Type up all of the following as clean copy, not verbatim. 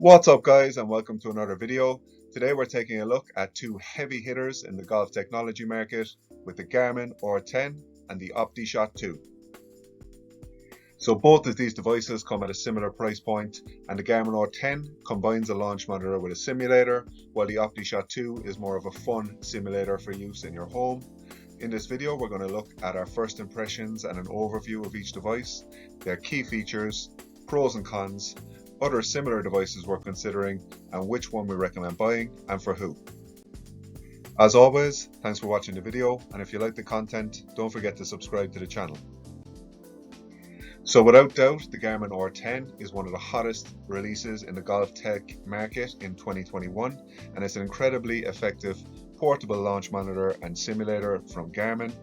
What's up guys, and welcome to another video. Today we're taking a look at two heavy hitters in the golf technology market with the Garmin R10 and the Optishot 2. So both of these devices come at a similar price point, and the Garmin R10 combines a launch monitor with a simulator, while the Optishot 2 is more of a fun simulator for use in your home. In this video we're going to look at our first impressions and an overview of each device, their key features, pros and cons, other similar devices we're considering, and which one we recommend buying and for who. As always, thanks for watching the video, and if you like the content, don't forget to subscribe to the channel. So without doubt, the Garmin R10 is one of the hottest releases in the golf tech market in 2021, and it's an incredibly effective portable launch monitor and simulator from Garmin.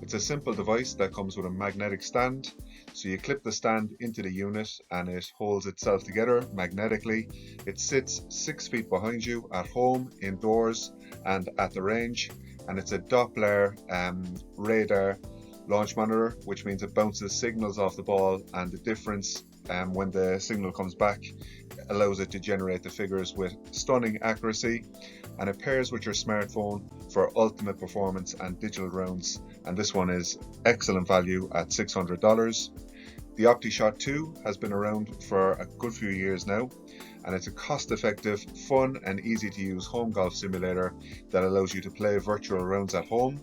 It's a simple device that comes with a magnetic stand, so you clip the stand into the unit and it holds itself together magnetically. It sits 6 feet behind you at home, indoors and at the range, and it's a Doppler radar launch monitor, which means it bounces signals off the ball, and the difference when the signal comes back allows it to generate the figures with stunning accuracy, and it pairs with your smartphone for ultimate performance and digital rounds, and this one is excellent value at $600. The Optishot 2 has been around for a good few years now, and it's a cost-effective, fun and easy to use home golf simulator that allows you to play virtual rounds at home.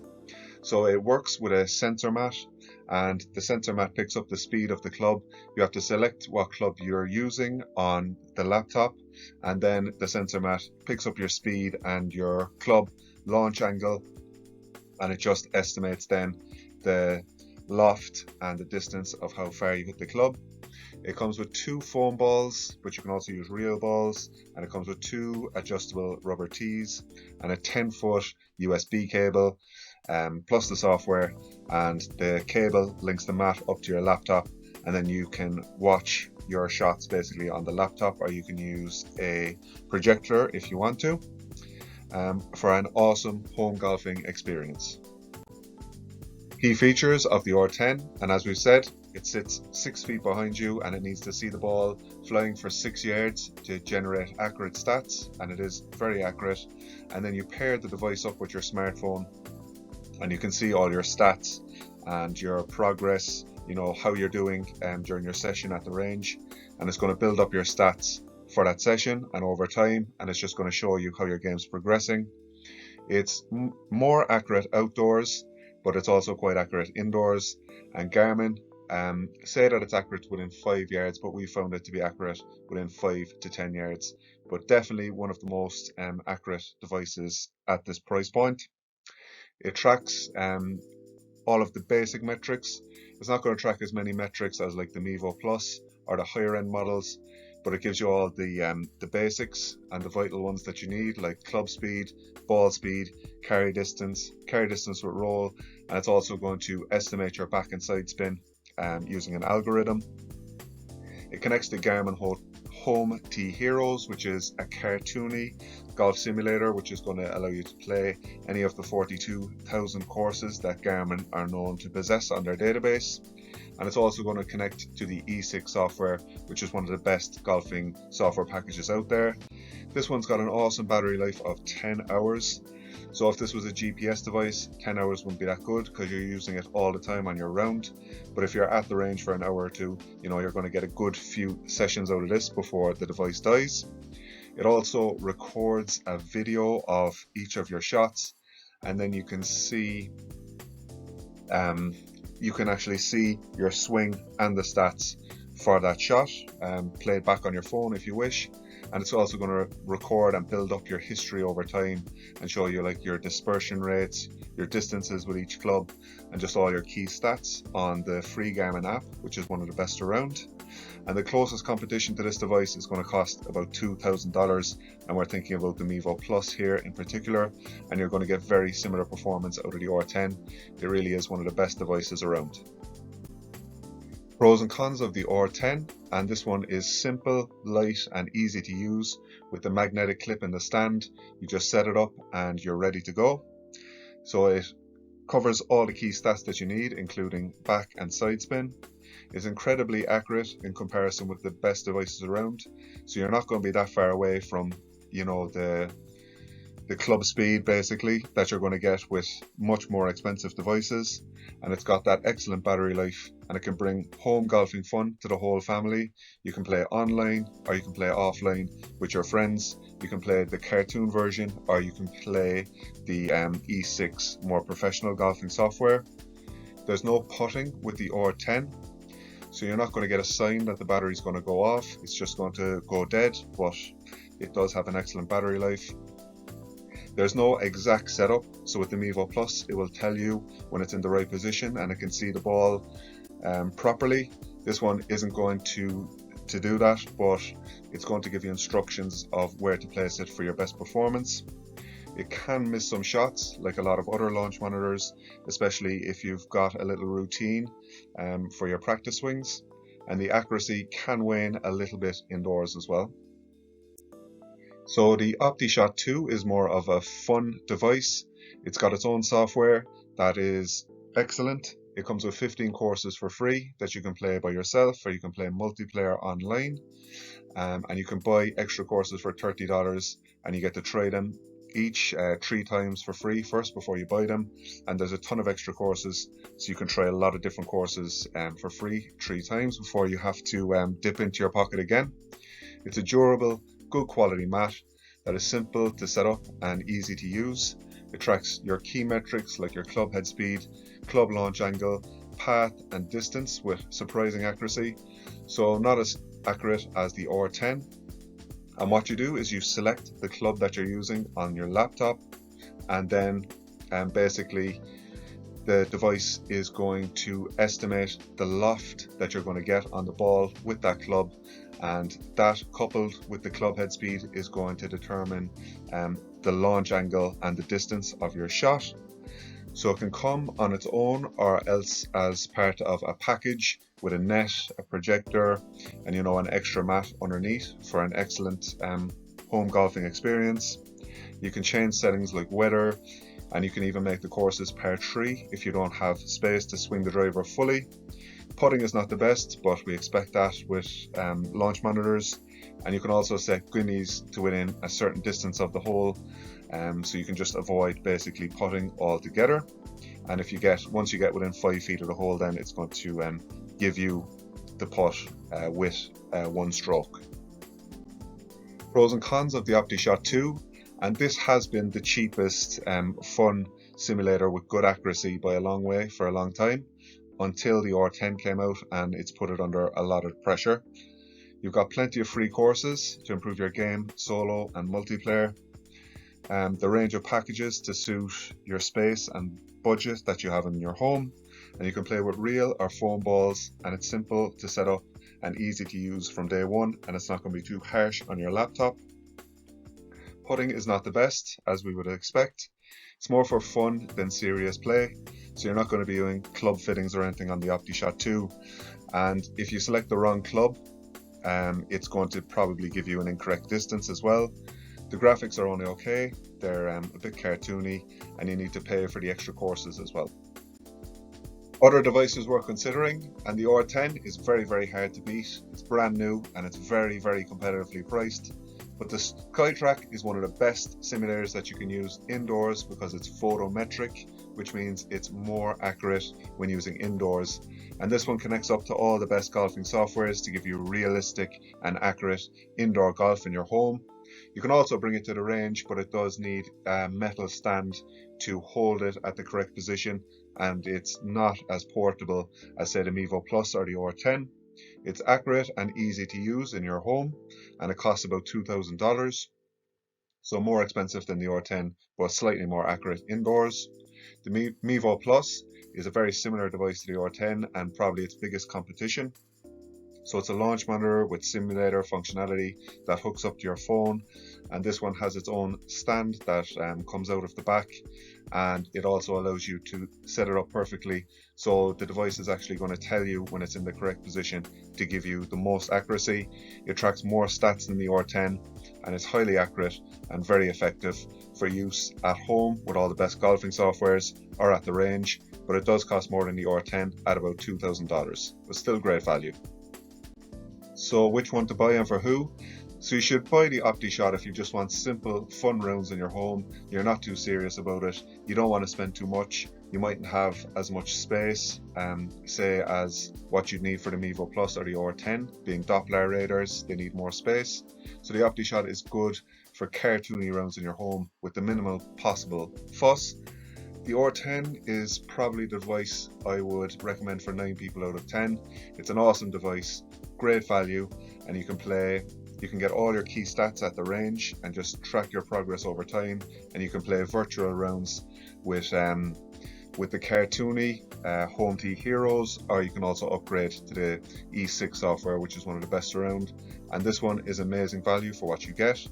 So it works with a sensor mat, and the sensor mat picks up the speed of the club. You have to select what club you're using on the laptop, and then the sensor mat picks up your speed and your club launch angle, and it just estimates then the loft and the distance of how far you hit the club. It comes with 2 foam balls, but you can also use real balls, and it comes with 2 adjustable rubber tees and a 10-foot USB cable, plus the software, and the cable links the mat up to your laptop, and then you can watch your shots basically on the laptop, or you can use a projector if you want to, for an awesome home golfing experience. Key features of the R10, and as we've said, it sits 6 feet behind you and it needs to see the ball flying for 6 yards to generate accurate stats, and it is very accurate. And then you pair the device up with your smartphone and you can see all your stats and your progress, you know, how you're doing during your session at the range, and it's going to build up your stats for that session and over time, and it's just going to show you how your game's progressing. It's more accurate outdoors, but it's also quite accurate indoors, and Garmin say that it's accurate within 5 yards, but we found it to be accurate within 5 to 10 yards, but definitely one of the most accurate devices at this price point. It tracks all of the basic metrics. It's not going to track as many metrics as like the Mevo Plus or the higher end models, but it gives you all the basics and the vital ones that you need, like club speed, ball speed, carry distance with roll, and it's also going to estimate your back and side spin using an algorithm. It connects to Garmin Home T Heroes, which is a cartoony golf simulator which is going to allow you to play any of the 42,000 courses that Garmin are known to possess on their database. And it's also going to connect to the E6 software, which is one of the best golfing software packages out there. This one's got an awesome battery life of 10 hours. So if this was a GPS device, 10 hours wouldn't be that good because you're using it all the time on your round. But if you're at the range for an hour or two, you know, you're going to get a good few sessions out of this before the device dies. It also records a video of each of your shots, and then you can see you can actually see your swing and the stats for that shot, played back on your phone if you wish. And it's also going to record and build up your history over time and show you like your dispersion rates, your distances with each club, and just all your key stats on the free Garmin app, which is one of the best around. And the closest competition to this device is going to cost about $2,000, and we're thinking about the Mevo Plus here in particular, and you're going to get very similar performance out of the R10. It really is one of the best devices around. Pros and cons of the R10, and this one is simple, light and easy to use with the magnetic clip in the stand. You just set it up and you're ready to go. So it covers all the key stats that you need, including back and side spin. It's incredibly accurate in comparison with the best devices around, so you're not going to be that far away from, the club speed basically that you're going to get with much more expensive devices. And it's got that excellent battery life, and it can bring home golfing fun to the whole family. You can play online or you can play offline with your friends. You can play the cartoon version, or you can play the E6 more professional golfing software. There's no putting with the R10, so you're not going to get a sign that the battery is going to go off. It's just going to go dead, but it does have an excellent battery life. There's no exact setup, so with the Mevo Plus it will tell you when it's in the right position and it can see the ball properly. This one isn't going to do that, but it's going to give you instructions of where to place it for your best performance. It can miss some shots like a lot of other launch monitors, especially if you've got a little routine for your practice swings, and the accuracy can wane a little bit indoors as well. So the Optishot 2 is more of a fun device. It's got its own software that is excellent. It comes with 15 courses for free that you can play by yourself, or you can play multiplayer online. And you can buy extra courses for $30, and you get to try them each 3 times for free first before you buy them. And there's a ton of extra courses, so you can try a lot of different courses for free 3 times before you have to dip into your pocket again. It's a durable, good quality mat that is simple to set up and easy to use. It tracks your key metrics like your club head speed, club launch angle, path and distance with surprising accuracy. So not as accurate as the R10. And what you do is you select the club that you're using on your laptop, and then basically the device is going to estimate the loft that you're going to get on the ball with that club, and that coupled with the club head speed is going to determine the launch angle and the distance of your shot. So it can come on its own or else as part of a package with a net, a projector, and an extra mat underneath for an excellent home golfing experience. You can change settings like weather, and you can even make the courses par 3 if you don't have space to swing the driver fully. Putting is not the best, but we expect that with launch monitors. And you can also set guineas to within a certain distance of the hole, so you can just avoid basically putting altogether. And if once you get within 5 feet of the hole, then it's going to give you the putt with 1 stroke. Pros and cons of the Optishot 2, and this has been the cheapest fun simulator with good accuracy by a long way for a long time, until the R10 came out and it's put it under a lot of pressure. You've got plenty of free courses to improve your game, solo and multiplayer. The range of packages to suit your space and budget that you have in your home, and you can play with real or foam balls, and it's simple to set up and easy to use from day one, and it's not going to be too harsh on your laptop. Putting is not the best, as we would expect. It's more for fun than serious play, so you're not going to be doing club fittings or anything on the Optishot 2. And if you select the wrong club, it's going to probably give you an incorrect distance as well. The graphics are only okay, they're a bit cartoony, and you need to pay for the extra courses as well. Other devices we're considering, and the R10 is very, very hard to beat. It's brand new and it's very, very competitively priced. But the SkyTrack is one of the best simulators that you can use indoors because it's photometric, which means it's more accurate when using indoors. And this one connects up to all the best golfing softwares to give you realistic and accurate indoor golf in your home. You can also bring it to the range, but it does need a metal stand to hold it at the correct position, and it's not as portable as, say, the Mevo Plus or the R10. It's accurate and easy to use in your home, and it costs about $2,000. So more expensive than the R10, but slightly more accurate indoors. The Mevo Plus is a very similar device to the R10 and probably its biggest competition. So it's a launch monitor with simulator functionality that hooks up to your phone, and this one has its own stand that comes out of the back, and it also allows you to set it up perfectly, so the device is actually going to tell you when it's in the correct position to give you the most accuracy. It tracks more stats than the R10 and is highly accurate and very effective for use at home with all the best golfing softwares or at the range, but it does cost more than the R10 at about $2,000, but still great value. So which one to buy and for who? So you should buy the Optishot if you just want simple, fun rounds in your home. You're not too serious about it. You don't want to spend too much. You mightn't have as much space, say, as what you'd need for the Mevo Plus or the R10. Being Doppler radars, they need more space. So the Optishot is good for cartoony rounds in your home with the minimal possible fuss. The R10 is probably the device I would recommend for 9 people out of 10. It's an awesome device, great value, and you can get all your key stats at the range and just track your progress over time, and you can play virtual rounds with the cartoony Home T Heroes, or you can also upgrade to the E6 software, which is one of the best around, and this one is amazing value for what you get.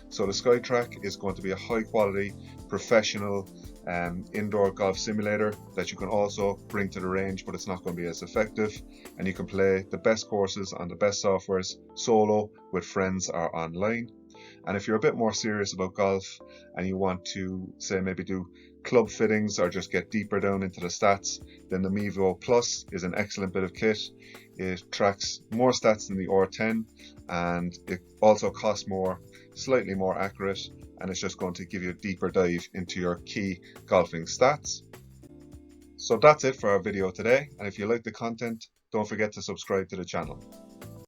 So the SkyTrack is going to be a high quality, professional indoor golf simulator that you can also bring to the range, but it's not going to be as effective, and you can play the best courses on the best softwares solo, with friends, or online. And if you're a bit more serious about golf and you want to, say, maybe do club fittings or just get deeper down into the stats, then the Mevo Plus is an excellent bit of kit. It tracks more stats than the R10, and it also costs more, slightly more accurate, and it's just going to give you a deeper dive into your key golfing stats. So that's it for our video today, and if you like the content, don't forget to subscribe to the channel.